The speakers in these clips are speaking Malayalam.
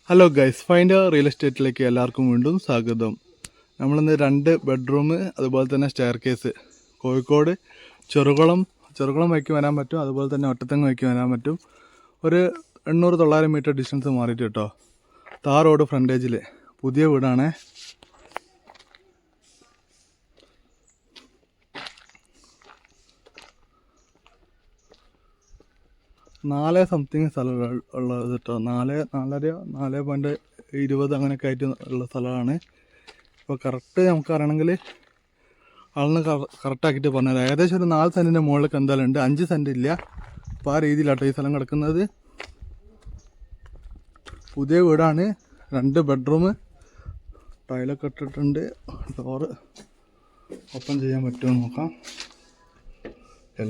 ഹലോ ഗൈസ്, ഫൈൻഡ് റിയൽ എസ്റ്റേറ്റിലേക്ക് എല്ലാവർക്കും വീണ്ടും സ്വാഗതം. നമ്മളിന്ന് 2 ബെഡ്റൂം അതുപോലെ തന്നെ സ്റ്റെയർ കേസ് കോഴിക്കോട് ചെറുകുളം വഴിക്ക് വരാൻ പറ്റും, അതുപോലെ തന്നെ ഒറ്റത്തെങ്ങ് വഴിക്ക് വരാൻ പറ്റും. ഒരു 800-900 മീറ്റർ ഡിസ്റ്റൻസ് മാറിയിട്ട് കേട്ടോ. താർ റോഡ് ഫ്രണ്ടേജിൽ പുതിയ വീടാണ്. നാല് സംതിങ് സ്ഥലം ഉള്ളത് കേട്ടോ. 4.20 അങ്ങനെയൊക്കെ ആയിട്ട് ഉള്ള സ്ഥലമാണ്. ഇപ്പോൾ കറക്റ്റ് നമുക്ക് അറിയണമെങ്കിൽ ആളിന് കറക്റ്റാക്കിയിട്ട് പറഞ്ഞുതരാം. ഏകദേശം ഒരു 4 സെൻറ്റിൻ്റെ മുകളിലേക്ക് എന്തായാലും ഉണ്ട്. 5 സെൻറ്റ് ഇല്ല. അപ്പോൾ ആ രീതിയിലാട്ടോ ഈ സ്ഥലം കിടക്കുന്നത്. പുതിയ വീടാണ്. 2 ബെഡ്റൂം, ടൈലൊക്കെ ഇട്ടിട്ടുണ്ട്. ഡോറ് ഓപ്പൺ ചെയ്യാൻ പറ്റുമോ നോക്കാം.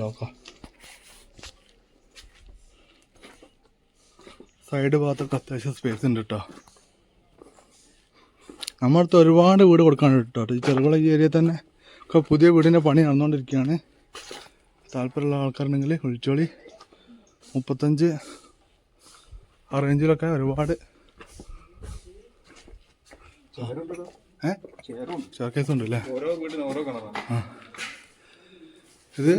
നോക്കാം. സൈഡ് ഭാഗത്തൊക്കെ അത്യാവശ്യം സ്പേസ് ഉണ്ട് കേട്ടോ. നമ്മളടുത്ത് ഒരുപാട് വീട് കൊടുക്കാനുണ്ട് കേട്ടോ. ഈ ചെറുകുളം ഈ ഏരിയയിൽ തന്നെ ഒക്കെ പുതിയ വീടിൻ്റെ പണി നടന്നുകൊണ്ടിരിക്കുകയാണ്. താല്പര്യമുള്ള ആൾക്കാരുണ്ടെങ്കിൽ വിളിച്ചോളി. 35 ആ റേഞ്ചിലൊക്കെ ഒരുപാട് ഷോക്കേസ് ഉണ്ട് അല്ലേ. ഇത്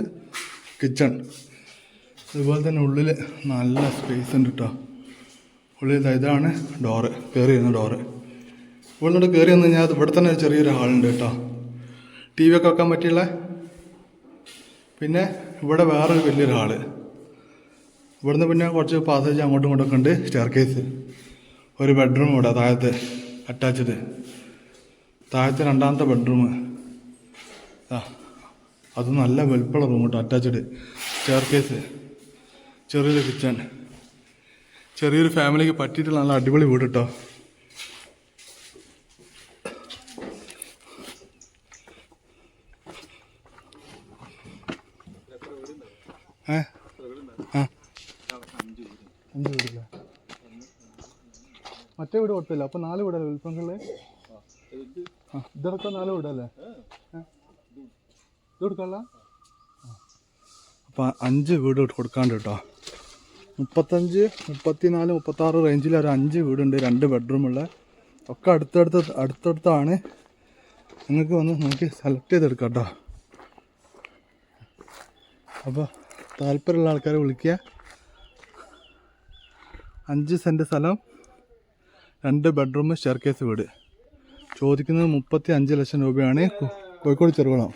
കിച്ചൺ. അതുപോലെ തന്നെ ഉള്ളിൽ നല്ല സ്പേസ് ഉണ്ട് കേട്ടോ. ഉള്ളിൽ ഇതാണ് ഡോറ്, കയറി വരുന്ന ഡോറ്. ഇവിടെ നിന്ന് കയറി വന്നു കഴിഞ്ഞാൽ ഇവിടെ തന്നെ ഒരു ചെറിയൊരു ഹാളുണ്ട് കേട്ടോ. TV ഒക്കെ വെക്കാൻ പറ്റിയുള്ള. പിന്നെ ഇവിടെ വേറൊരു വലിയൊരു ഹാള്. ഇവിടുന്ന് പിന്നെ കുറച്ച് പാസേജ് അങ്ങോട്ടും ഇങ്ങോട്ടൊക്കെ ഉണ്ട്. സ്റ്റെയർ കേസ്, ഒരു ബെഡ്റൂം ഇവിടെ താഴത്ത് അറ്റാച്ച്ഡ്. താഴത്തെ 2ാമത്തെ ബെഡ്റൂം. അത് നല്ല വലുപ്പമുള്ള റൂം കേട്ടോ. അറ്റാച്ച്ഡ് സ്റ്റെയർ കേസ്, ചെറിയൊരു കിച്ചൺ. ചെറിയൊരു ഫാമിലിക്ക് പറ്റിയിട്ടുള്ള നല്ല അടിപൊളി വീട് കേട്ടോ. മറ്റേ വീട് കൊടുത്തില്ല. അപ്പോൾ 4 വീടല്ലേ വിൽപ്പനകള്. ഇതൊക്കെ 4 വീടല്ലേ. ഇത് കൊടുക്കാനുള്ള. അപ്പോൾ 5 വീട് കൊടുക്കാണ്ട് കേട്ടോ. 35, 34, 36 റേഞ്ചിൽ ഒരു 5 വീടുണ്ട്. 2 ബെഡ്റൂമുള്ള ഒക്കെ അടുത്തടുത്താണ്. നിങ്ങൾക്ക് വന്ന് നോക്കി സെലക്ട് ചെയ്തെടുക്കാം കേട്ടോ. അപ്പോൾ താല്പര്യമുള്ള ആൾക്കാരെ വിളിക്കുക. 5 സെൻറ്റ് സ്ഥലം, 2 ബെഡ്റൂം, സ്റ്റെയർ കേസ് വീട്. ചോദിക്കുന്നത് 35 ലക്ഷം രൂപയാണ്. കോഴിക്കോട് ചെറുകുളം.